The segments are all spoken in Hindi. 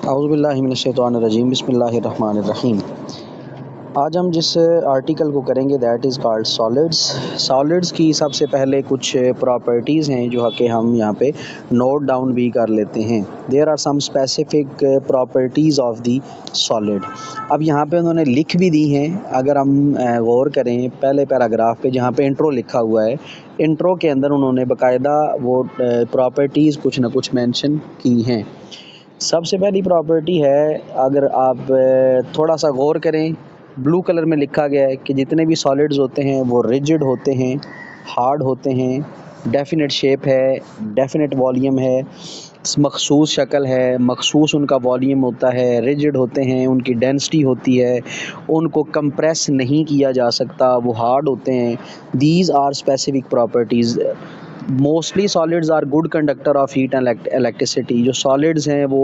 औज़ुबिल्लाहि मिनश्शैतानिर्रजीम बिस्मिल्लाहिर्रहमानिर्रहीम। आज हम जिस आर्टिकल को करेंगे that is called solids. Solids की सबसे पहले कुछ प्रॉपर्टीज़ हैं जो कि हम यहाँ पे नोट डाउन भी कर लेते हैं। There are some specific properties of the solid. अब यहाँ पे उन्होंने लिख भी दी हैं। अगर हम गौर करें पहले पैराग्राफ पे जहाँ पे इंट्रो लिखा हुआ है, इंट्रो के अंदर उन्होंने बाकायदा वो प्रॉपर्टीज़ कुछ ना कुछ मेंशन की हैं। सबसे पहली प्रॉपर्टी है, अगर आप थोड़ा सा गौर करें, ब्लू कलर में लिखा गया है कि जितने भी सॉलिड्स होते हैं वो रिजिड होते हैं, हार्ड होते हैं, डेफिनेट शेप है, डेफिनेट वॉल्यूम है, मखसूस शक्ल है, मखसूस उनका वॉल्यूम होता है, रिजिड होते हैं, उनकी डेंसिटी होती है, उनको कंप्रेस नहीं किया जा सकता, वो हार्ड होते हैं। These are specific properties. Mostly solids are good conductor of heat and electricity. जो सॉलिड्स हैं वो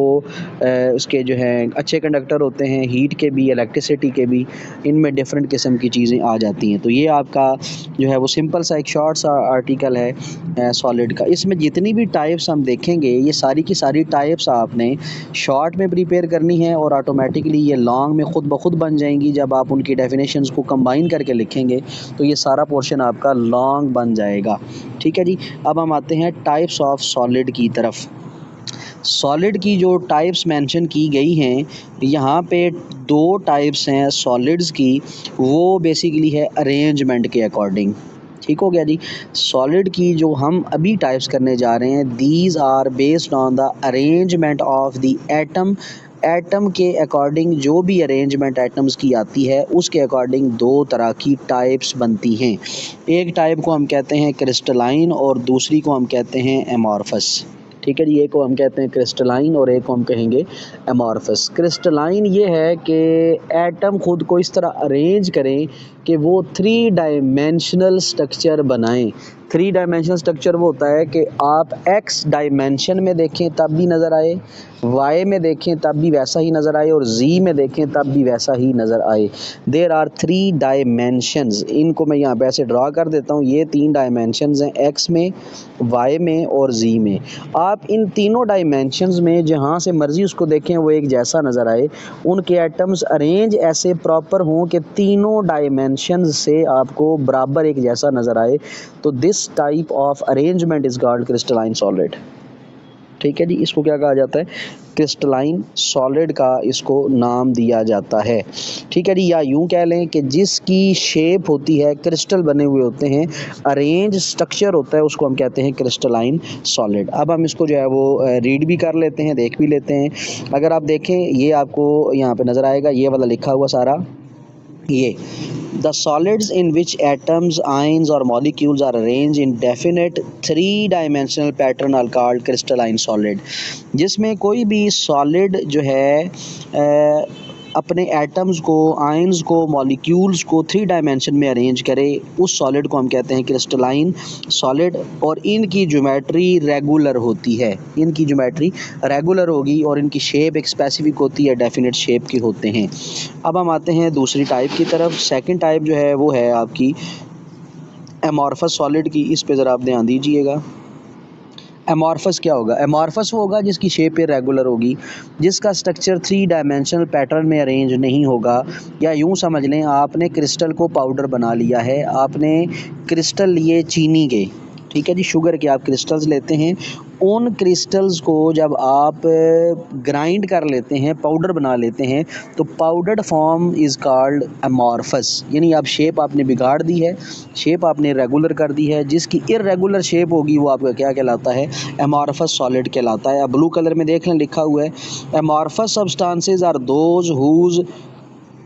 उसके जो हैं अच्छे कंडक्टर होते हैं, हीट के भी, इलेक्ट्रिसिटी के भी। इनमें डिफरेंट किस्म की चीज़ें आ जाती हैं। तो ये आपका जो है वो सिंपल सा एक शॉर्ट सा आर्टिकल है सॉलिड का। इसमें जितनी भी टाइप्स हम देखेंगे ये सारी की सारी टाइप्स आपने शॉर्ट में प्रिपेयर करनी है और ऑटोमेटिकली ये लॉन्ग में ख़ुद ब खुद बन जाएंगी। जब आप उनकी डेफिनेशंस को कंबाइन करके लिखेंगे तो ये सारा पोर्शन आपका लॉन्ग बन जाएगा। ठीक है जी। अब हम आते हैं टाइप्स ऑफ सॉलिड की तरफ। सॉलिड की जो टाइप्स मेंशन की गई हैं, यहाँ पे दो टाइप्स हैं सॉलिड्स की। वो बेसिकली है अरेंजमेंट के अकॉर्डिंग। ठीक हो गया जी। सॉलिड की जो हम अभी टाइप्स करने जा रहे हैं, these are based on the arrangement of the atom. Atom के अकॉर्डिंग जो भी अरेंजमेंट एटम्स की आती है उसके अकॉर्डिंग दो तरह की टाइप्स बनती हैं। एक टाइप को हम कहते हैं क्रिस्टलाइन और दूसरी को हम कहते हैं एमॉर्फस। ठीक है जी। एक को हम कहते हैं क्रिस्टलाइन और एक को हम कहेंगे एमॉर्फस। क्रिस्टलाइन ये है कि एटम खुद को इस तरह अरेंज करें कि वो 3 डायमेंशनल स्ट्रक्चर बनाएं। 3 डायमेंशनल स्ट्रक्चर वो होता है कि आप एक्स डायमेंशन में देखें तब भी नज़र आए, वाई में देखें तब भी वैसा ही नज़र आए और जी में देखें तब भी वैसा ही नज़र आए। There are 3 dimensions. इनको मैं यहाँ पे ऐसे ड्रा कर देता हूँ। ये 3 डायमेंशंस हैं, एक्स में, वाई में और जी में। आप इन तीनों डायमेंशंस में जहाँ से मर्ज़ी उसको देखें वो एक जैसा नज़र आए। उनके एटम्स अरेंज ऐसे प्रॉपर हों कि तीनों डायमेंशंस से आपको बराबर एक जैसा नज़र आए। तो this type of arrangement is called crystalline solid. ठीक है जी। इसको क्या कहा जाता है? क्रिस्टलाइन सॉलिड का इसको नाम दिया जाता है। ठीक है जी। या यूं कह लें कि जिसकी शेप होती है, क्रिस्टल बने हुए होते हैं, अरेंज स्ट्रक्चर होता है, उसको हम कहते हैं क्रिस्टलाइन सॉलिड। अब हम इसको जो है वो रीड भी कर लेते हैं, देख भी लेते हैं। अगर आप देखें ये आपको यहाँ पे नज़र आएगा, ये वाला लिखा हुआ सारा ये The solids in which atoms, ions or molecules are arranged in definite 3-dimensional pattern are called crystalline solid। जिसमें कोई भी सॉलिड जो है अपने एटम्स को, आयंस को, मॉलिक्यूल्स को 3 डायमेंशन में अरेंज करे, उस सॉलिड को हम कहते हैं क्रिस्टलाइन सॉलिड। और इनकी ज्योमेट्री रेगुलर होती है, इनकी ज्योमेट्री रेगुलर होगी और इनकी शेप एक स्पेसिफिक होती है, डेफिनेट शेप के होते हैं। अब हम आते हैं दूसरी टाइप की तरफ। सेकंड टाइप जो है वो है आपकी एमॉर्फस सॉलिड की। इस पे ज़रा आप ध्यान दीजिएगा। एमॉर्फस क्या होगा? एमॉर्फस वो होगा जिसकी शेप इरेगुलर होगी, जिसका स्ट्रक्चर 3 डायमेंशनल पैटर्न में अरेंज नहीं होगा। या यूं समझ लें आपने क्रिस्टल को पाउडर बना लिया है, आपने क्रिस्टल लिए चीनी के, ठीक है जी, शुगर के आप क्रिस्टल्स लेते हैं। उन क्रिस्टल्स को जब आप ग्राइंड कर लेते हैं, पाउडर बना लेते हैं, तो powdered form is called amorphous. यानी अब शेप आपने बिगाड़ दी है, शेप आपने रेगुलर कर दी है। जिसकी इरेगुलर शेप होगी वो आपका क्या कहलाता है? एमॉर्फस सॉलिड कहलाता है। अब ब्लू कलर में देख लें, लिखा हुआ है amorphous substances are those whose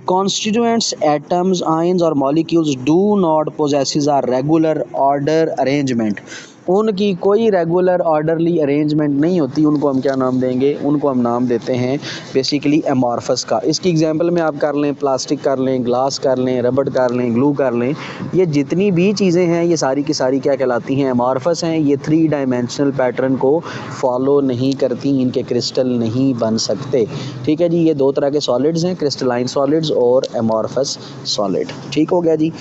constituents atoms, ions or molecules do not possesses a regular order arrangement। उनकी कोई रेगुलर ऑर्डरली अरेंजमेंट नहीं होती। उनको हम क्या नाम देंगे? उनको हम नाम देते हैं बेसिकली एमॉर्फस का। इसकी एग्जांपल में आप कर लें, प्लास्टिक कर लें, ग्लास कर लें, रबड़ कर लें, ग्लू कर लें। ये जितनी भी चीज़ें हैं ये सारी की सारी क्या कहलाती हैं? एमॉर्फस हैं। ये 3 डायमेंशनल पैटर्न को फॉलो नहीं करती, इनके क्रिस्टल नहीं बन सकते। ठीक है जी। ये दो तरह के सॉलिड्स हैं, क्रिस्टलाइन सॉलिड्स और एमॉर्फस सॉलिड। ठीक हो गया जी।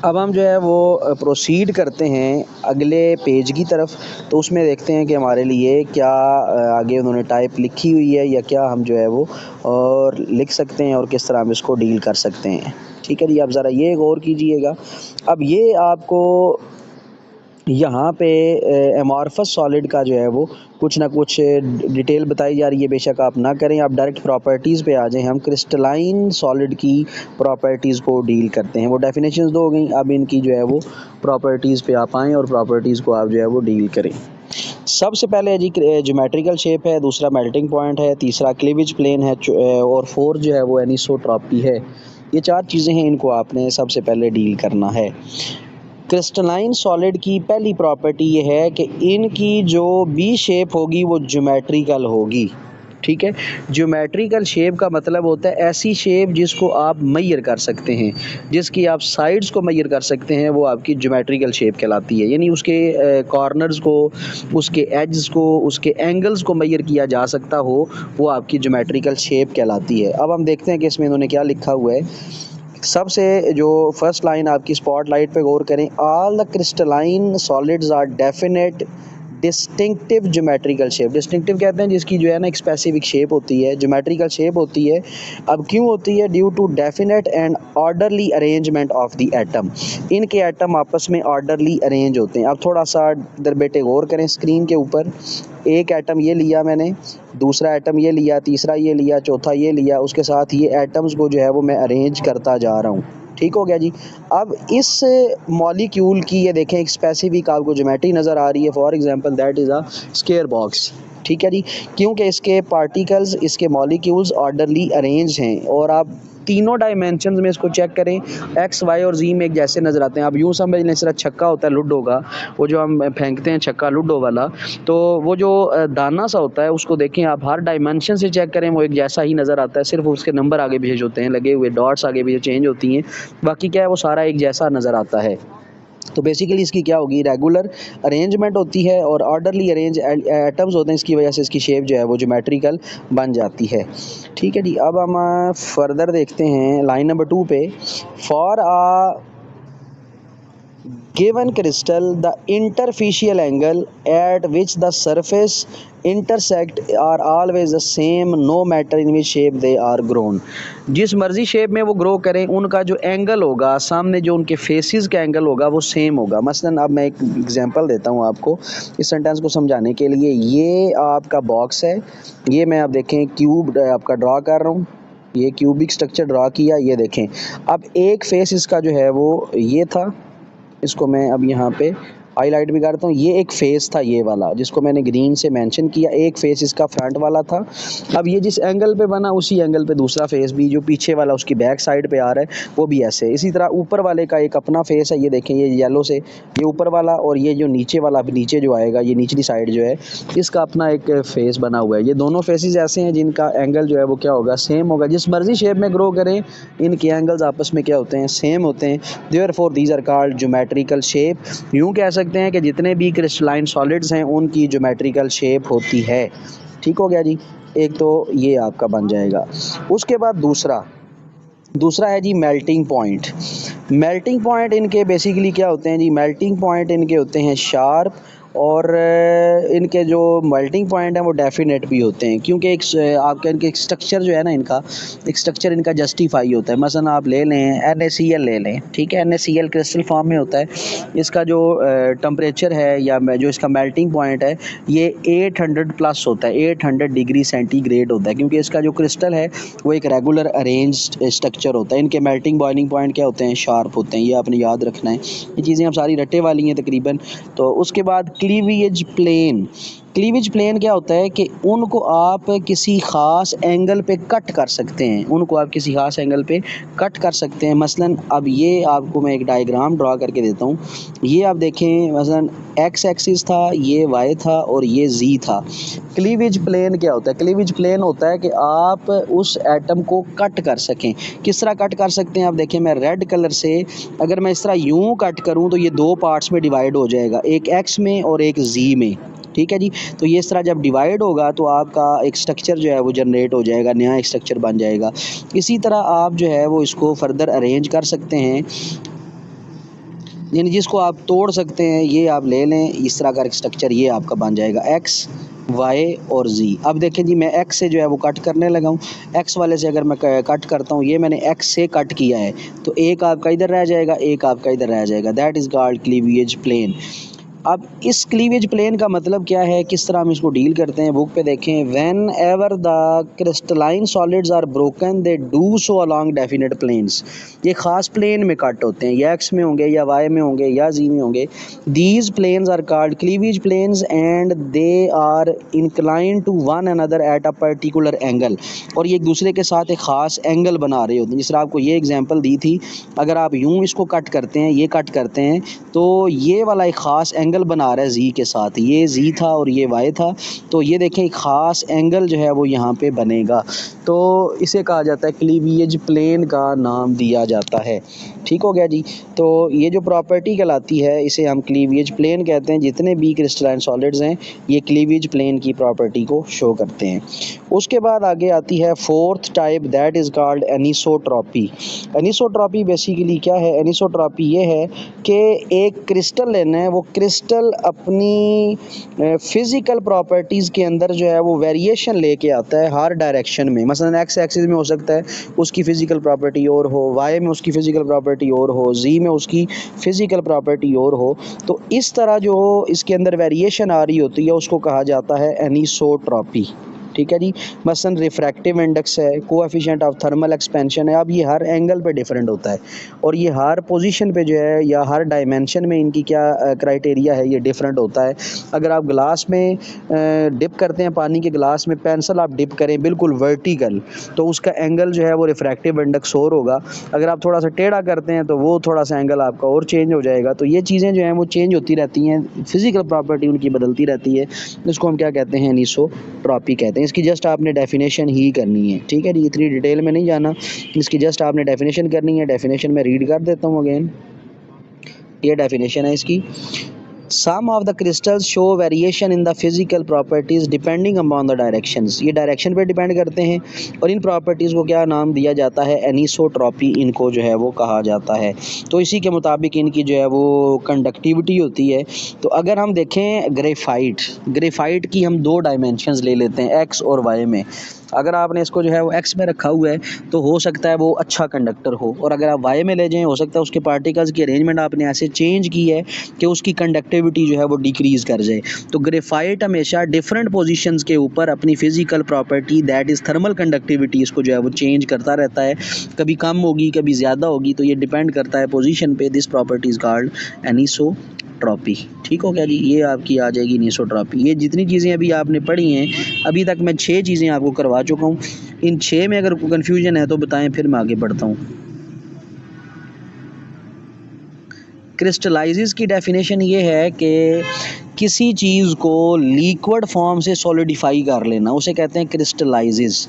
अब हम जो है वो प्रोसीड करते हैं अगले पेज की तरफ। तो उसमें देखते हैं कि हमारे लिए क्या आगे उन्होंने टाइप लिखी हुई है या क्या हम जो है वो और लिख सकते हैं और किस तरह हम इसको डील कर सकते हैं। ठीक है जी, आप ज़रा ये गौर कीजिएगा। अब ये आपको यहाँ पे एमॉर्फस सॉलिड का जो है वो कुछ ना कुछ डिटेल बताई जा रही है। बेशक आप ना करें, आप डायरेक्ट प्रॉपर्टीज़ पे आ जाएं। हम क्रिस्टलाइन सॉलिड की प्रॉपर्टीज़ को डील करते हैं। वो डेफिनेशंस दो हो गई, अब इनकी जो है वो प्रॉपर्टीज़ पे आप आएँ और प्रॉपर्टीज़ को आप जो है वो डील करें। सबसे पहले जी ज्योमेट्रिकल शेप है, दूसरा मेल्टिंग पॉइंट है, तीसरा क्लीवेज प्लेन है और फोर्थ जो है वो एनिसोट्रॉपी है। ये 4 चीज़ें हैं, इनको आपने सबसे पहले डील करना है। क्रिस्टलाइन सॉलिड की पहली प्रॉपर्टी ये है कि इनकी जो भी शेप होगी वो ज्योमेट्रिकल होगी। ठीक है, ज्योमेट्रिकल शेप का मतलब होता है ऐसी शेप जिसको आप मेजर कर सकते हैं, जिसकी आप साइड्स को मेजर कर सकते हैं, वो आपकी ज्योमेट्रिकल शेप कहलाती है। यानी उसके कॉर्नर्स को, उसके एड्स को, उसके एंगल्स को मेजर किया जा सकता हो, वो आपकी ज्योमेट्रिकल शेप कहलाती है। अब हम देखते हैं कि इसमें इन्होंने क्या लिखा हुआ है। सबसे जो फर्स्ट लाइन आपकी स्पॉटलाइट पे गौर करें, all the crystalline solids are definite distinctive geometrical shape. Distinctive कहते हैं जिसकी जो है ना एक स्पेसिफिक शेप होती है, ज्योमेट्रिकल शेप होती है। अब क्यों होती है? Due to definite and orderly arrangement of the atom. इनके एटम आपस में ऑर्डरली अरेंज होते हैं। अब थोड़ा सा इधर बेटे गौर करें स्क्रीन के ऊपर। एक एटम ये लिया मैंने, दूसरा एटम ये लिया, तीसरा ये लिया, चौथा ये लिया, उसके साथ ये एटम्स को जो है वो मैं अरेंज करता जा रहा हूँ। ठीक हो गया जी। अब इस मॉलिक्यूल की ये देखें एक स्पेसिफिक आपको ज्योमेट्री नज़र आ रही है। For example that is a square box. ठीक है जी, क्योंकि इसके पार्टिकल्स, इसके मॉलिक्यूल्स ऑर्डरली अरेंज हैं और आप तीनों डायमेंशंस में इसको चेक करें, एक्स वाई और जी में एक जैसे नज़र आते हैं। अब यूँ समझ लें, सिर्फ छक्का होता है लूडो का, वो जो हम फेंकते हैं छक्का लूडो वाला, तो वो जो दाना सा होता है उसको देखें आप, हर डायमेंशन से चेक करें, वो एक जैसा ही नज़र आता है। सिर्फ उसके नंबर आगे पीछे होते हैं, लगे हुए डॉट्स आगे पीछे चेंज होती हैं, बाकी क्या है वो सारा एक जैसा नज़र आता है। तो बेसिकली इसकी क्या होगी, रेगुलर अरेंजमेंट होती है और ऑर्डरली अरेंज एटम्स होते हैं, इसकी वजह से इसकी शेप जो है वो ज्योमेट्रिकल बन जाती है। ठीक है जी, अब हम फर्दर देखते हैं लाइन नंबर 2 पे। For uh given crystal, the interfacial angle at which the surface intersect are always the same no matter in which shape they are grown। जिस मर्जी शेप में वो ग्रो करें, उनका जो एंगल होगा, सामने जो उनके फेसेस का एंगल होगा वो सेम होगा। मसलन अब मैं एक एग्जांपल देता हूँ आपको इस सेंटेंस को समझाने के लिए। ये आपका बॉक्स है, ये मैं आप देखें क्यूब आपका ड्रा कर रहा हूँ, ये क्यूबिक स्ट्रक्चर ड्रा किया, ये देखें। अब एक फेस इसका जो है वो ये था, इसको मैं अब यहाँ पे हाईलाइट भी करता हूँ। ये एक फेस था ये वाला, जिसको मैंने ग्रीन से मेंशन किया। एक फेस इसका फ्रंट वाला था। अब ये जिस एंगल पे बना उसी एंगल पे दूसरा फेस भी, जो पीछे वाला उसकी बैक साइड पे आ रहा है, वो भी ऐसे। इसी तरह ऊपर वाले का एक अपना फेस है, ये देखें, ये येलो से, ये ऊपर वाला, और ये जो नीचे वाला नीचे जो आएगा, ये निचली साइड जो है, इसका अपना एक फेस बना हुआ है। ये दोनों फेसेस ऐसे हैं जिनका एंगल जो है वो क्या होगा, सेम होगा। जिस मर्जी शेप में ग्रो करें, इनके एंगल्स आपस में क्या होते हैं, सेम होते हैं। Therefore these are called geometrical shape. यूँ कह सकते हैं कि जितने भी क्रिस्टलाइन सॉलिड्स हैं उनकी ज्योमेट्रिकल शेप होती है। ठीक हो गया जी, एक तो ये आपका बन जाएगा। उसके बाद दूसरा है जी मेल्टिंग पॉइंट। मेल्टिंग पॉइंट इनके बेसिकली क्या होते हैं जी, मेल्टिंग पॉइंट इनके होते हैं शार्प, और इनके जो मेल्टिंग पॉइंट हैं वो डेफिनेट भी होते हैं, क्योंकि एक आपका इनके स्ट्रक्चर जो है ना, इनका एक स्ट्रक्चर इनका जस्टिफाई होता है। मसलन आप ले लें NaCl ले लें, ठीक है, NaCl क्रिस्टल फॉर्म में होता है। इसका जो टेम्परेचर है या जो इसका मेल्टिंग पॉइंट है, ये 800 प्लस होता है, 800 डिग्री सेंटीग्रेड होता है, क्योंकि इसका जो क्रिस्टल है वो एक रेगुलर अरेंज स्ट्रक्चर होता है। इनके मेल्टिंग बॉइलिंग पॉइंट क्या होते हैं, शार्प होते हैं। ये आपने याद रखना है, ये चीज़ें अब सारी रट्टे वाली हैं तकरीबन। तो उसके बाद क्लीवेज प्लेन। क्लीवेज प्लेन क्या होता है कि उनको आप किसी ख़ास एंगल पे कट कर सकते हैं, उनको आप किसी ख़ास एंगल पे कट कर सकते हैं। मसलन अब ये आपको मैं एक डायग्राम ड्रा करके देता हूँ। ये आप देखें, मसलन एक्स एक्सिस था, ये वाई था और ये जी था। क्लीवेज प्लेन क्या होता है, क्लीवेज प्लेन होता है कि आप उस एटम को कट कर सकें। किस तरह कट कर सकते हैं, आप देखें, मैं रेड कलर से अगर मैं इस तरह यूँ कट करूँ तो ये दो पार्ट्स में डिवाइड हो जाएगा, एक एक्स में और एक जी में। ठीक है जी, तो ये इस तरह जब डिवाइड होगा तो आपका एक स्ट्रक्चर जो है वो जनरेट हो जाएगा, नया एक स्ट्रक्चर बन जाएगा। इसी तरह आप जो है वो इसको फर्दर अरेंज कर सकते हैं। यानी जिसको आप तोड़ सकते हैं, ये आप ले लें, इस तरह का एक स्ट्रक्चर ये आपका बन जाएगा एक्स, वाई और जी। अब देखें जी, मैं एक्स से जो है वो कट करने लगा हूँ। एक्स वाले से अगर मैं कट करता हूँ, ये मैंने एक्स से कट किया है, तो एक आपका इधर रह जाएगा, एक आपका इधर रह जाएगा। That is called cleavage plane. अब इस क्लीवेज प्लेन का मतलब क्या है, किस तरह हम इसको डील करते हैं, बुक पे देखें। Whenever the crystalline solids are broken they do so along definite planes. ये ख़ास प्लेन में कट होते हैं, या एक्स में होंगे, या वाई में होंगे, या जी में होंगे। These planes are called cleavage planes and they are incline to one another at a particular angle. और ये एक दूसरे के साथ एक ख़ास एंगल बना रहे होते हैं। जिस तरह आपको ये एग्जांपल दी थी, अगर आप यूं इसको कट करते हैं, ये कट करते हैं, तो ये वाला एक ख़ास एंगल बना रहा है जी के साथ। ये जी था और ये वाई था, तो ये देखें एक ख़ास एंगल जो है वो यहाँ पे बनेगा। तो इसे कहा जाता है क्लीवेज प्लेन का नाम दिया जाता है। ठीक हो गया जी। तो ये जो प्रॉपर्टी कहलाती है, इसे हम क्लीवेज प्लेन कहते हैं। जितने भी क्रिस्टलाइन सॉलिड्स हैं, ये क्लीवेज प्लेन की प्रॉपर्टी को शो करते हैं। उसके बाद आगे आती है fourth type, that is called anisotropy. Anisotropy basically क्या है? एनिसोट्रॉपी ये है कि एक क्रिस्टल लेना है, वो क्रिस्टल अपनी फिज़िकल प्रॉपर्टीज़ के अंदर जो है वो वेरिएशन लेके आता है हर डायरेक्शन में। मसलन एक्स एक्सिस में हो सकता है उसकी फ़िज़िकल प्रॉपर्टी और हो, वाई में उसकी फ़िज़िकल प्रॉपर्टी और हो, जी में उसकी फ़िज़िकल प्रॉपर्टी और हो। तो इस तरह जो इसके अंदर वेरिएशन आ रही होती है, उसको कहा जाता है एनिसोट्रॉपी। ठीक है जी। मसलन रिफ्रैक्टिव इंडेक्स है, कोएफिशिएंट ऑफ थर्मल एक्सपेंशन है। अब ये हर एंगल पे डिफरेंट होता है, और ये हर पोजीशन पे जो है या हर डायमेंशन में इनकी क्या क्राइटेरिया है, ये डिफरेंट होता है। अगर आप ग्लास में डिप करते हैं, पानी के ग्लास में पेंसिल आप डिप करें बिल्कुल वर्टिकल, तो उसका एंगल जो है वो रिफ्रैक्टिव इंडेक्स और होगा। अगर आप थोड़ा सा टेढ़ा करते हैं, तो वो थोड़ा सा एंगल आपका और चेंज हो जाएगा। तो ये चीज़ें जो हैं वो चेंज होती रहती हैं, फिज़िकल प्रॉपर्टी उनकी बदलती रहती है। इसको हम क्या कहते हैं? एनिसोट्रॉपी कहते हैं। इसकी जस्ट आपने डेफिनेशन ही करनी है। ठीक है जी, इतनी डिटेल में नहीं जाना, इसकी जस्ट आपने डेफिनेशन करनी है। डेफिनेशन में रीड कर देता हूँ अगेन। ये डेफिनेशन है इसकी। Some of the crystals show variation in the physical properties depending upon the directions. ये डायरेक्शन पे डिपेंड करते हैं, और इन प्रॉपर्टीज़ को क्या नाम दिया जाता है? एनिसोट्रॉपी इनको जो है वो कहा जाता है। तो इसी के मुताबिक इनकी जो है वो कंडक्टिविटी होती है। तो अगर हम देखें ग्रेफाइट की हम दो डायमेंशंस ले लेते हैं, एक्स और वाई में। अगर आपने इसको जो है वो एक्स में रखा हुआ है, तो हो सकता है वो अच्छा कंडक्टर हो, और अगर आप वाई में ले जाएं, हो सकता है उसके पार्टिकल्स की अरेंजमेंट आपने ऐसे चेंज की है कि उसकी कंडक्टिविटी जो है वो डिक्रीज़ कर जाए। तो ग्रेफाइट हमेशा डिफरेंट पोजीशंस के ऊपर अपनी physical property, that is thermal conductivity, इसको जो है वो चेंज करता रहता है। कभी कम होगी, कभी ज़्यादा होगी, तो ये डिपेंड करता है पोजीशन पे। This property is called anisotropy. ठीक हो गया जी। ये आपकी आ जाएगी एनिसोट्रॉपी। ये जितनी चीज़ें अभी आपने पढ़ी हैं, अभी तक मैं 6 चीज़ें आपको करवा चुका हूँ। इन 6 में अगर कोई कन्फ्यूजन है तो बताएं, फिर मैं आगे बढ़ता हूँ। क्रिस्टलाइजेस की डेफिनेशन ये है कि किसी चीज़ को लिक्विड फॉर्म से सॉलिडिफाई कर लेना, उसे कहते हैं क्रिस्टलाइजेस।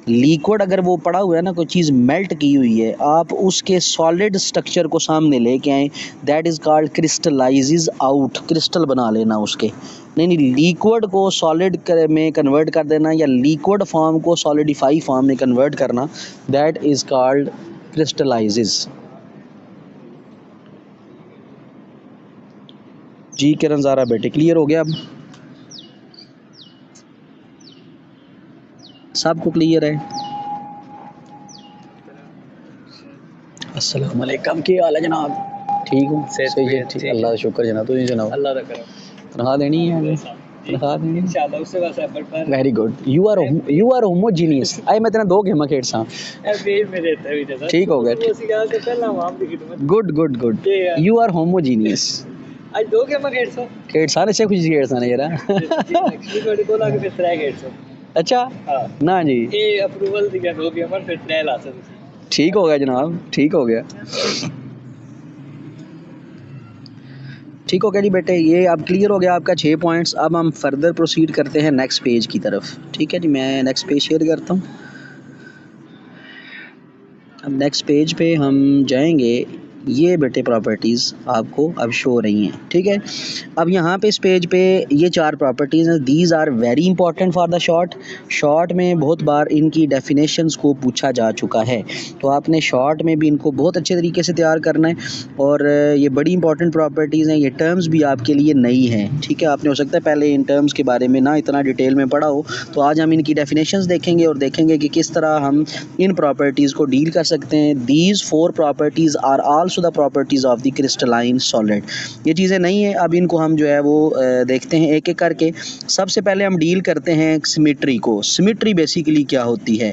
लिक्विड अगर वो पड़ा हुआ है ना, कोई चीज़ मेल्ट की हुई है, आप उसके सॉलिड स्ट्रक्चर को सामने लेके आएँ, that is called crystallises out. Crystal बना लेना उसके। नहीं, लिक्विड को सॉलिड में कन्वर्ट कर देना, या लिक्विड फॉर्म को सॉलिडिफाई फॉर्म में कन्वर्ट करना, दैट इज़ कॉल्ड क्रिस्टलाइजेस। जी किरण ज़ारा बेटे, क्लियर हो गया? अब सबको क्लियर है? अस्सलाम वालेकुम, क्या हाल है जनाब? ठीक हूँ, सही है, ठीक, अल्लाह का शुक्र जनाब। तुम जनाब? अल्लाह का करम। तनख्वाह देनी है? तनख्वाह देनी इंशाल्लाह, उससे बस एफर्ट पर। Very good, you are homogeneous. आए मैं तेरा 2 गेम खेड सा ठीक हो गया। Good good good, you are homogeneous. आज 2 गेम खेड सा अच्छे कुछ खेड सा नहीं यार। थोड़ी को लाके फिर 3 खेड सा। अच्छा हाँ ना जी, ये अप्रूवल दिया 2 गेम फिर 3 ला सकते। ठीक हो गया जनाब, ठीक हो गया। ठीक हो गया जी बेटे, ये अब क्लियर हो गया आपका 6 पॉइंट्स। अब हम फर्दर प्रोसीड करते हैं नेक्स्ट पेज की तरफ। ठीक है जी, मैं नेक्स्ट पेज शेयर करता हूँ। अब नेक्स्ट पेज पे हम जाएंगे। ये बेटे प्रॉपर्टीज़ आपको अब शो हो रही हैं, ठीक है। अब यहाँ पे इस पेज पे ये 4 प्रॉपर्टीज़ हैं, these are very important for the short में बहुत बार इनकी डेफिनेशंस को पूछा जा चुका है, तो आपने शॉर्ट में भी इनको बहुत अच्छे तरीके से तैयार करना है। और ये बड़ी इंपॉर्टेंट प्रॉपर्टीज़ हैं, ये टर्म्स भी आपके लिए नई हैं, ठीक है। आपने हो सकता है पहले इन टर्म्स के बारे में ना इतना डिटेल में पढ़ा हो, तो आज हम इनकी डेफिनेशंस देखेंगे और देखेंगे कि किस तरह हम इन प्रॉपर्टीज़ को डील कर सकते हैं। These 4 properties are also the properties of the crystalline solid. ये चीज़ें नहीं है, अब इनको हम जो है वो देखते हैं एक एक करके। सबसे पहले हम डील करते हैं सिमेट्री को। सिमेट्री बेसिकली क्या होती है?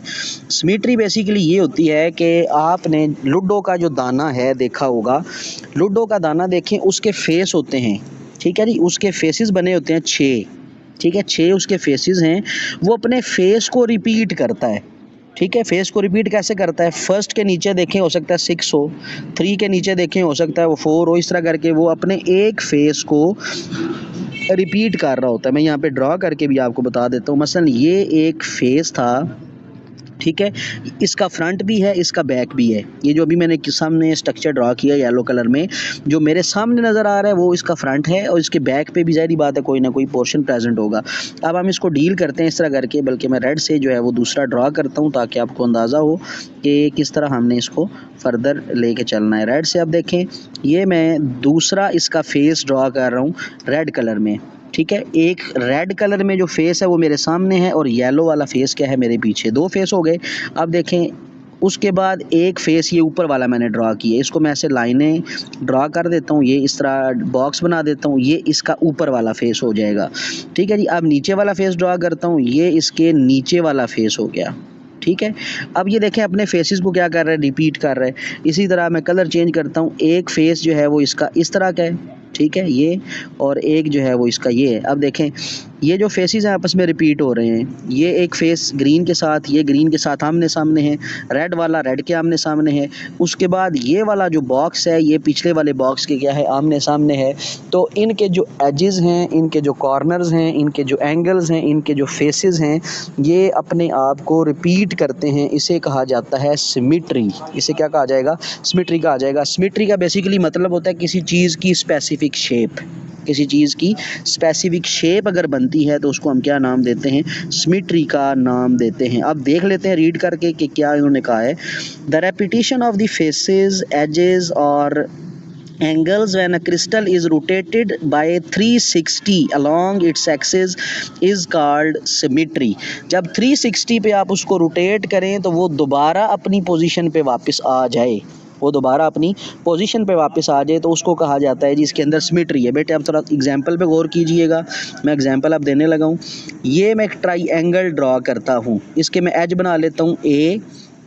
सिमेट्री बेसिकली ये होती है कि आपने लूडो का जो दाना है देखा होगा, लूडो का दाना देखें, उसके फेस होते हैं, ठीक है जी, उसके फेसेस बने होते हैं 6, ठीक है, 6 उसके फेसेस हैं। वो अपने फेस को रिपीट करता है, ठीक है। फेस को रिपीट कैसे करता है? फर्स्ट के नीचे देखें हो सकता है 6 हो, 3 के नीचे देखें हो सकता है वो 4 हो, इस तरह करके वो अपने एक फेस को रिपीट कर रहा होता है। मैं यहाँ पे ड्रॉ करके भी आपको बता देता हूँ। मसलन ये एक फेस था, ठीक है, इसका फ्रंट भी है, इसका बैक भी है। ये जो अभी मैंने सामने स्ट्रक्चर ड्रॉ किया येलो कलर में, जो मेरे सामने नज़र आ रहा है वो इसका फ्रंट है, और इसके बैक पे भी ज़ाहिर बात है कोई ना कोई पोर्शन प्रेजेंट होगा। अब हम इसको डील करते हैं इस तरह करके, बल्कि मैं रेड से जो है वो दूसरा ड्रॉ करता हूँ ताकि आपको अंदाज़ा हो कि किस तरह हमने इसको फर्दर लेके चलना है। रेड से अब देखें, ये मैं दूसरा इसका फेस ड्रॉ कर रहा हूँ रेड कलर में, ठीक है। एक रेड कलर में जो फेस है वो मेरे सामने है, और येलो वाला फेस क्या है, मेरे पीछे। 2 फेस हो गए। अब देखें, उसके बाद एक फेस ये ऊपर वाला मैंने ड्रॉ किया, इसको मैं ऐसे लाइनें ड्रॉ कर देता हूँ, ये इस तरह बॉक्स बना देता हूँ, ये इसका ऊपर वाला फेस हो जाएगा, ठीक है जी। अब नीचे वाला फेस ड्रॉ करता हूँ, ये इसके नीचे वाला फेस हो गया, ठीक है। अब ये देखें अपने फेसेस को क्या कर रहा है, रिपीट कर रहा है। इसी तरह मैं कलर चेंज करता हूँ, एक फेस जो है वो इसका इस तरह का है, ठीक है, ये, और एक जो है वो इसका ये है। अब देखें, ये जो फेसेस हैं आपस में रिपीट हो रहे हैं। ये एक फेस ग्रीन के साथ, ये ग्रीन के साथ आमने सामने है, रेड वाला रेड के आमने सामने है। उसके बाद ये वाला जो बॉक्स है, ये पिछले वाले बॉक्स के क्या है, आमने सामने है। तो इनके जो एजेस हैं, इनके जो कॉर्नर्स हैं, इनके जो एंगल्स हैं, इनके जो फेसेस हैं, ये अपने आप को रिपीट करते हैं। इसे कहा जाता है सिमेट्री। इसे क्या कहा जाएगा? सिमेट्री कहा जाएगा। सिमेट्री का बेसिकली मतलब होता है किसी चीज़ की स्पेसिफिक शेप। किसी चीज़ की स्पेसिफिक शेप अगर बनती है तो उसको हम क्या नाम देते हैं? सिमेट्री का नाम देते हैं। अब देख लेते हैं रीड करके कि क्या इन्होंने कहा है। The repetition of the faces, edges और angles when a crystal is rotated by 360 along its axis is called symmetry। जब 360 पे आप उसको रोटेट करें तो वो दोबारा अपनी पोजीशन पे वापस आ जाए, वो दोबारा अपनी पोजीशन पे वापस आ जाए, तो उसको कहा जाता है जिसके अंदर सिमेट्री है। बेटे अब थोड़ा एग्जांपल पे गौर कीजिएगा, मैं एग्जांपल अब देने लगा हूँ। ये मैं एक ट्राइंगल ड्रॉ करता हूँ, इसके मैं एज बना लेता हूँ ए,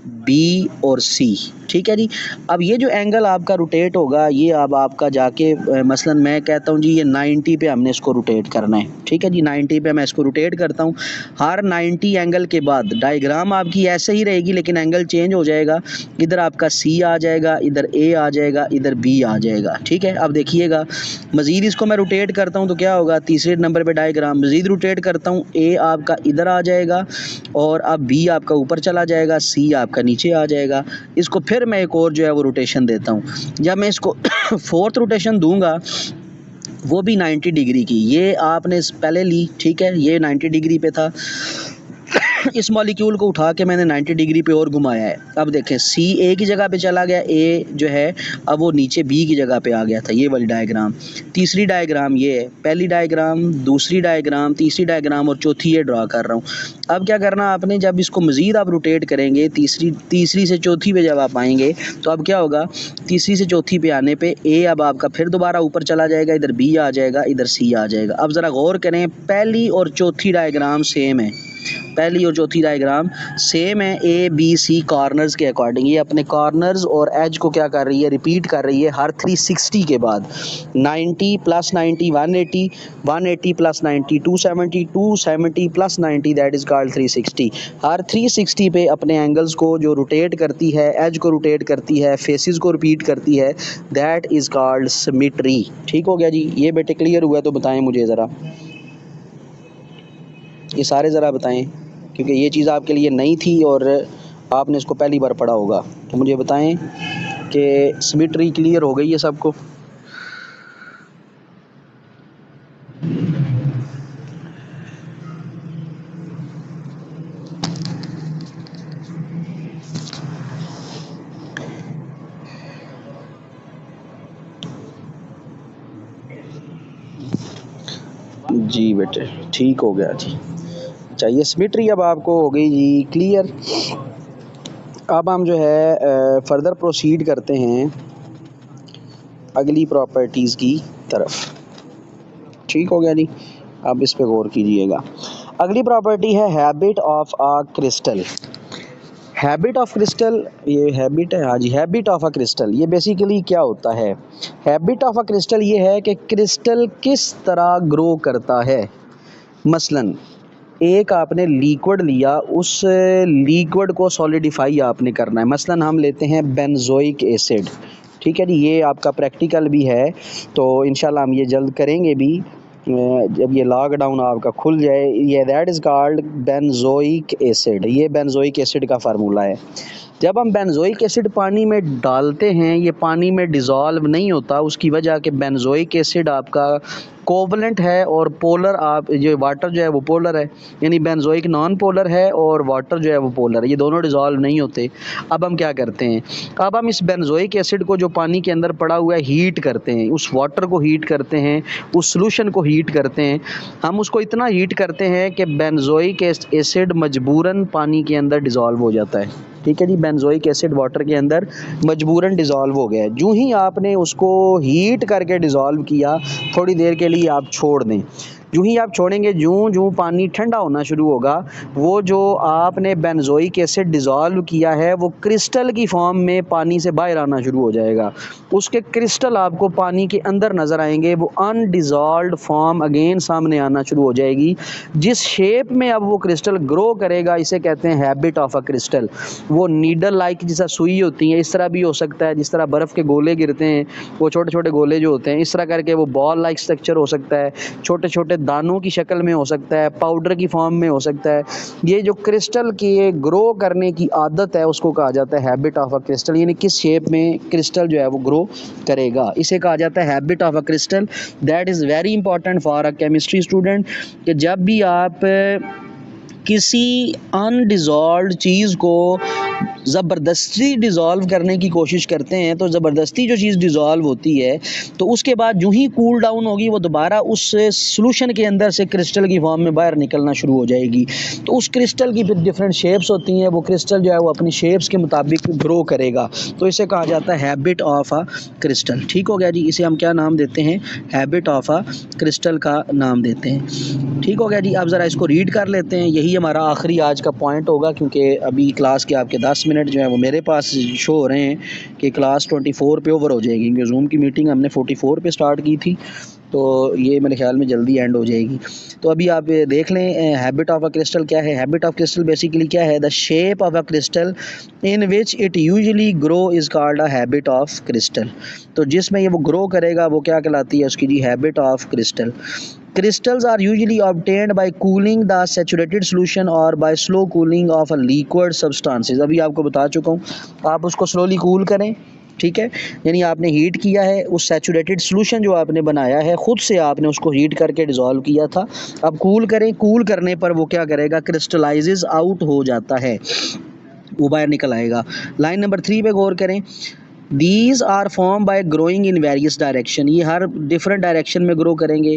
बी और सी, ठीक है जी। अब ये जो एंगल आपका रोटेट होगा, ये अब आपका जाके मसलन मैं कहता हूँ जी ये 90 पे हमने इसको रोटेट करना है, ठीक है जी। 90 पे मैं इसको रोटेट करता हूँ। हर 90 एंगल के बाद डायग्राम आपकी ऐसे ही रहेगी, लेकिन एंगल चेंज हो जाएगा। इधर आपका सी आ जाएगा, इधर ए आ जाएगा, इधर बी आ जाएगा, ठीक है। अब देखिएगा, मज़ीद इसको मैं रोटेट करता हूँ तो क्या होगा? तीसरे नंबर पे डायग्राम मज़ीद रोटेट करता हूँ, ए आपका इधर आ जाएगा, और अब बी आपका ऊपर चला जाएगा, सी आपका नीचे आ जाएगा। इसको फिर मैं एक और जो है वो रोटेशन देता हूँ। जब मैं इसको फोर्थ रोटेशन दूंगा, वो भी 90 डिग्री की, ये आपने पहले ली, ठीक है, ये 90 डिग्री पे था। इस मॉलिक्यूल को उठा के मैंने 90 डिग्री पे और घुमाया है। अब देखें, सी ए की जगह पे चला गया, ए जो है अब वो नीचे बी की जगह पे आ गया था। ये वाली डायग्राम, तीसरी डायग्राम ये है, पहली डायग्राम, दूसरी डायग्राम, तीसरी डायग्राम और चौथी ये ड्रा कर रहा हूँ। अब क्या करना आपने, जब इसको मज़ीद आप रोटेट करेंगे, तीसरी से चौथी पे जब आप आएंगे तो अब क्या होगा? तीसरी से चौथी पे आने पे ए अब आपका फिर दोबारा ऊपर चला जाएगा, इधर बी आ जाएगा, इधर सी आ जाएगा। अब ज़रा गौर करें, पहली और चौथी डायग्राम सेम है, पहली और चौथी डायग्राम सेम है ए बी सी कॉर्नर्स के अकॉर्डिंग। ये अपने कॉर्नर्स और एज को क्या कर रही है? रिपीट कर रही है हर 360 के बाद। 90 plus 90 180, 180 plus 90 270, 270 plus 90 that is called 360। हर 360 पे अपने एंगल्स को जो रोटेट करती है, एज को रोटेट करती है, फेसेस को रिपीट करती है, दैट इज़ कॉल्ड सिमेट्री। ठीक हो गया जी? ये बेटे क्लियर हुआ तो बताएं मुझे ज़रा, ये सारे ज़रा बताएं, क्योंकि ये चीज़ आपके लिए नई थी और आपने इसको पहली बार पढ़ा होगा, तो मुझे बताएं कि सिमेट्री क्लियर हो गई है सबको। जी बेटे ठीक हो गया जी। चाहिए सिमेट्री अब आपको हो गई जी क्लियर। अब हम जो है फर्दर प्रोसीड करते हैं अगली प्रॉपर्टीज़ की तरफ। ठीक हो गया जी। अब इस पे गौर कीजिएगा। अगली प्रॉपर्टी है habit of a crystal. Habit of crystal, ये हैबिट है, हाँ जी, हैबिट ऑफ अ क्रिस्टल ये बेसिकली क्या होता है। हैबिट ऑफ अ क्रिस्टल ये है कि क्रिस्टल किस तरह ग्रो करता है। मसलन एक आपने लिक्विड लिया, उस लिक्विड को सॉलिडिफाई आपने करना है। मसलन हम लेते हैं बेंजोइक एसिड। ठीक है जी, ये आपका प्रैक्टिकल भी है, तो इंशाल्लाह हम ये जल्द करेंगे भी जब ये लॉकडाउन आपका खुल जाए। ये that is called benzoic acid. ये बेंजोइक एसिड का फार्मूला है। जब हम बेंजोइक एसिड पानी में डालते हैं, ये पानी में डिज़ोल्व नहीं होता, उसकी वजह कि बेंजोइक एसिड आपका कोवलेंट है और पोलर, आप जो वाटर जो है वो पोलर है, यानी बेंजोइक नॉन पोलर है और वाटर जो है वो पोलर है, ये दोनों डिज़ोल्व नहीं होते। अब हम क्या करते हैं, अब हम इस बेंजोइक एसिड को जो पानी के अंदर पड़ा हुआ है हीट करते हैं, उस वाटर को हीट करते हैं, उस सोल्यूशन को हीट करते हैं। हम उसको इतना हीट करते हैं कि बेंजोइक एसिड मजबूरन पानी के अंदर डिज़ोल्व हो जाता है। ठीक है जी, बेंजोइक एसिड वाटर के अंदर मजबूरन डिज़ोल्व हो गया है। जो ही आपने उसको हीट करके डिज़ोल्व किया, थोड़ी देर के लिए आप छोड़ दें। जो ही आप छोड़ेंगे, जो पानी ठंडा होना शुरू होगा, वो जो आपने बेंजोइक एसिड डिज़ोल्व किया है वो क्रिस्टल की फॉर्म में पानी से बाहर आना शुरू हो जाएगा। उसके क्रिस्टल आपको पानी के अंदर नज़र आएंगे, वो अनडिज़ोल्व्ड फॉर्म अगेन सामने आना शुरू हो जाएगी। जिस शेप में अब वो क्रिस्टल ग्रो करेगा, इसे कहते हैं हैबिट ऑफ अ क्रिस्टल। वो नीडल लाइक जैसा सुई होती है, इस तरह भी हो सकता है। जिस तरह बर्फ़ के गोले गिरते हैं, वो छोटे छोटे गोले जो होते हैं, इस तरह करके वो बॉल लाइक स्ट्रक्चर हो सकता है, छोटे छोटे दानों की शक्ल में हो सकता है, पाउडर की फॉर्म में हो सकता है। ये जो क्रिस्टल की ग्रो करने की आदत है, उसको कहा जाता है हैबिट ऑफ अ क्रिस्टल, यानी किस शेप में क्रिस्टल जो है वो ग्रो करेगा, इसे कहा जाता है habit of a crystal. That is very important for a chemistry student कि जब भी आप किसी अनडिज़ोल्व्ड चीज़ को ज़बरदस्ती डिज़ोल्व करने की कोशिश करते हैं, तो ज़बरदस्ती जो चीज़ डिज़ोल्व होती है, तो उसके बाद जो ही कूल डाउन होगी, वो दोबारा उस सॉल्यूशन के अंदर से क्रिस्टल की फॉर्म में बाहर निकलना शुरू हो जाएगी। तो उस क्रिस्टल की फिर डिफरेंट शेप्स होती हैं, वो क्रिस्टल जो है वो अपनी शेप्स के मुताबिक ग्रो करेगा। तो इसे कहा जाता है हैबिट ऑफ अ क्रिस्टल। ठीक हो गया जी, इसे हम क्या नाम देते हैं, हैबिट ऑफ अ क्रिस्टल का नाम देते हैं। ठीक हो गया जी। अब ज़रा इसको रीड कर लेते हैं, यही हमारा आखिरी आज का पॉइंट होगा, क्योंकि अभी क्लास के आपके 10 मिनट जो है वो मेरे पास शो हो रहे हैं कि क्लास 24 पे ओवर हो जाएगी, क्योंकि जूम की मीटिंग हमने 44 पे स्टार्ट की थी, तो ये मेरे ख्याल में जल्दी एंड हो जाएगी। तो अभी आप देख लें हैबिट ऑफ अ क्रिस्टल क्या है। हैबिट ऑफ क्रिस्टल बेसिकली क्या है, the shape of a crystal in which it usually grow is called a habit of crystal. तो जिसमें ये वो ग्रो करेगा वो क्या कहलाती है, उसकी जी habit of crystal. Crystals are usually obtained by cooling the saturated solution or by slow cooling of a liquid substances। अभी आपको बता चुका हूँ, आप उसको स्लोली कूल करें। ठीक है, यानी आपने हीट किया है, उस सैचुरेटेड सॉल्यूशन जो आपने बनाया है खुद से आपने उसको हीट करके डिज़ोल्व किया था। अब कूल करें, कूल करने पर वो क्या करेगा, क्रिस्टलाइजेज आउट हो जाता है, वो बाहर निकल आएगा। लाइन नंबर 3 पे गौर करें। These are formed by growing in various direction। ये हर डिफरेंट डायरेक्शन में ग्रो करेंगे।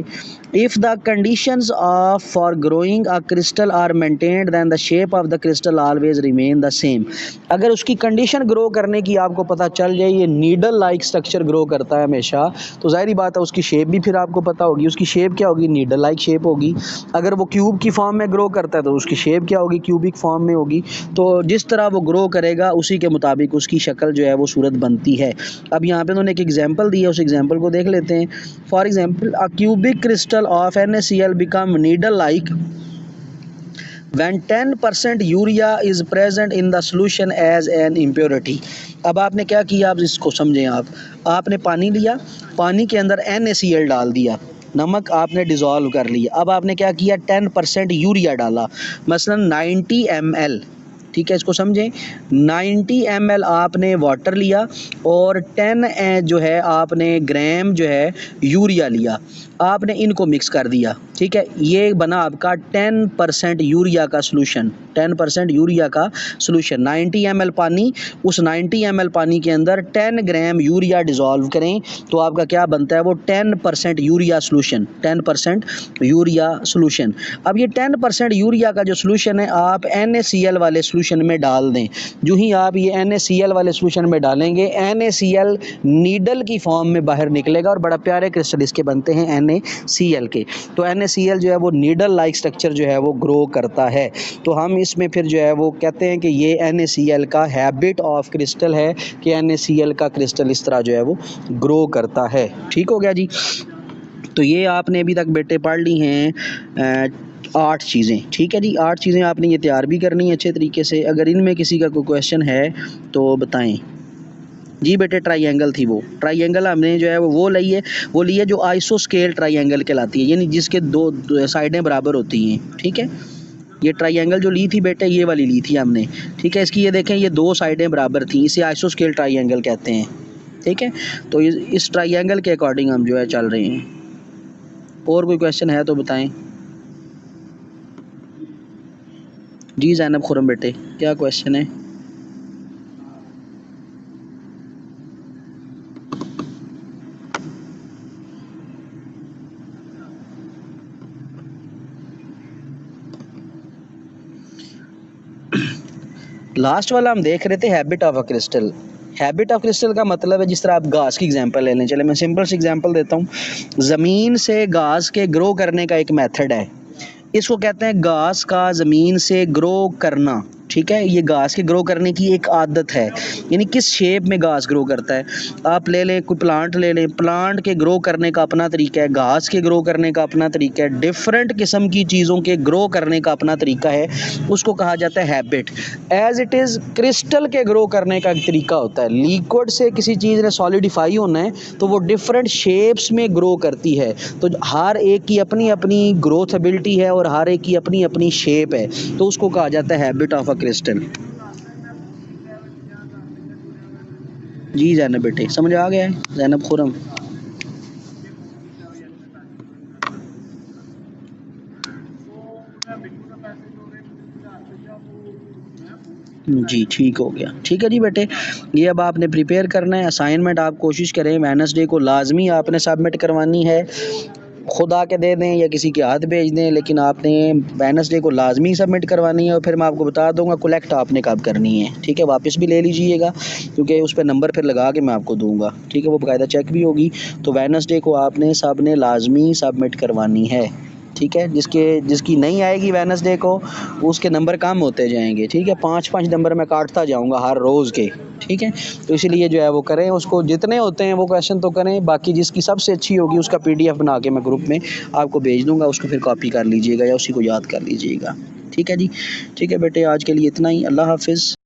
If the conditions of for growing a crystal are maintained, then the shape of the crystal always remain the same। अगर उसकी कंडीशन ग्रो करने की आपको पता चल जाए, ये नीडल लाइक स्ट्रक्चर ग्रो करता है हमेशा, तो जाहिर बात है उसकी शेप भी फिर आपको पता होगी। उसकी शेप क्या होगी, नीडल लाइक शेप होगी। अगर वो क्यूब की फॉर्म में ग्रो करता है तो उसकी शेप क्या होगी, क्यूबिक फॉर्म में होगी। तो जिस तरह वो ग्रो करेगा उसी के मुताबिक उसकी शक्ल जो है वो सूरत बनती है। अब यहाँ पे उन्होंने एक एग्जांपल दिया, उस एग्जांपल को देख लेते हैं। For example, a cubic crystal of NaCl become needle like when 10% urea is present in the solution as an impurity। अब आपने क्या किया, आप इसको समझें। आपने पानी लिया, पानी के अंदर NaCl डाल दिया, नमक आपने डिज़ोल्व कर लिया। अब आपने क्या किया, 10% यूरिया डाला, मसलन 90 ml। ठीक है, इसको समझें। 90 ml आपने वाटर लिया और 10 जो है आपने ग्राम जो है यूरिया लिया, आपने इनको मिक्स कर दिया, ठीक है। ये बना आपका 10% यूरिया का सोल्यूशन, 10% यूरिया का सोल्यूशन। 90 ml पानी, उस 90 ml पानी के अंदर 10 ग्राम यूरिया डिज़ोल्व करें तो आपका क्या बनता है, वो 10% यूरिया सोल्यूशन, 10% यूरिया सोल्यूशन। अब ये 10% यूरिया का जो सोल्यूशन है आप NaCl वाले सोल्यूशन में डाल दें। जो ही आप ये NaCl वाले सोल्यूशन में डालेंगे, NaCl नीडल की फॉर्म में बाहर निकलेगा और बड़ा प्यारे क्रिस्टल इसके बनते हैं NaCl के। तो NaCl जो है वो नीडल लाइक स्ट्रक्चर जो है वो ग्रो करता है। तो हम इसमें फिर जो है वो कहते हैं कि ये NaCl का हैबिट ऑफ क्रिस्टल है कि NaCl का क्रिस्टल इस तरह जो है वो ग्रो करता है। ठीक हो गया जी। तो ये आपने अभी तक बेटे पढ़ ली हैं 8 चीज़ें, ठीक है जी। 8 चीज़ें आपने ये तैयार भी करनी है अच्छे तरीके से। अगर इनमें किसी का कोई क्वेश्चन है तो बताएं जी। बेटे ट्राइंगल थी, वो ट्राइंगल हमने जो है वो ली है, वो ली है जो आइसोस्केल ट्राइंगल कहलाती है, यानी जिसके दो साइडें बराबर होती हैं, ठीक है। ये ट्राइंगल जो ली थी बेटे, ये वाली ली थी हमने, ठीक है। इसकी ये देखें, ये 2 साइडें बराबर थी, इसे आइसोस्केल ट्राइंगल कहते हैं, ठीक है। तो इस ट्राइंगल के अकॉर्डिंग हम जो है चल रहे हैं। और कोई क्वेश्चन है तो बताएं जी। ज़ैनब खुरम बेटे, क्या क्वेश्चन है? लास्ट वाला हम देख रहे थे habit of a crystal. Habit of crystal का मतलब है, जिस तरह आप घास की एग्जांपल ले लें, चले मैं सिंपल सी एग्जांपल देता हूँ। ज़मीन से घास के ग्रो करने का एक मेथड है, इसको कहते हैं घास का ज़मीन से ग्रो करना, ठीक है। ये घास के ग्रो करने की एक आदत है, यानी किस शेप में घास ग्रो करता है। आप ले लें, कोई प्लांट ले लें, प्लांट के ग्रो करने का अपना तरीका है, घास के ग्रो करने का अपना तरीका है, डिफरेंट किस्म की चीज़ों के ग्रो करने का अपना तरीका है, उसको कहा जाता है habit. As it is crystal के ग्रो करने का एक तरीका होता है। लिक्विड से किसी चीज़ ने सॉलिडिफाई होना है तो वो डिफरेंट शेप्स में ग्रो करती है, तो हर एक की अपनी अपनी ग्रोथ एबिलिटी है और हर एक की अपनी अपनी शेप है, तो उसको कहा जाता है हैबिट ऑफ अ क्रिस्टल। जी ज़ैनब बेटे, समझ आ गया है? ज़ैनब खुरम, जी ठीक हो गया, ठीक है जी बेटे। ये अब आपने प्रिपेयर करना है, असाइनमेंट आप कोशिश करें वेडनेसडे को लाजमी आपने सबमिट करवानी है। खुदा के दे दें या किसी के हाथ भेज दें, लेकिन आपने वेडनेसडे को लाजमी सबमिट करवानी है। और फिर मैं आपको बता दूंगा कलेक्ट आपने कब करनी है, ठीक है। वापस भी ले लीजिएगा क्योंकि उस पर नंबर फिर लगा के मैं आपको दूंगा, ठीक है। वो बाकायदा चेक भी होगी। तो वेडनेसडे को आपने सब ने लाजमी सबमिट करवानी है, ठीक है। जिसकी नहीं आएगी वेडनेसडे को, उसके नंबर कम होते जाएंगे, ठीक है। 5-5 नंबर मैं काटता जाऊंगा हर रोज़ के, ठीक है। तो इसीलिए जो है वो करें, उसको जितने होते हैं वो क्वेश्चन तो करें, बाकी जिसकी सबसे अच्छी होगी उसका PDF बना के मैं ग्रुप में आपको भेज दूंगा, उसको फिर कॉपी कर लीजिएगा या उसी को याद कर लीजिएगा, ठीक है जी। ठीक है बेटे, आज के लिए इतना ही। अल्लाह हाफिज़।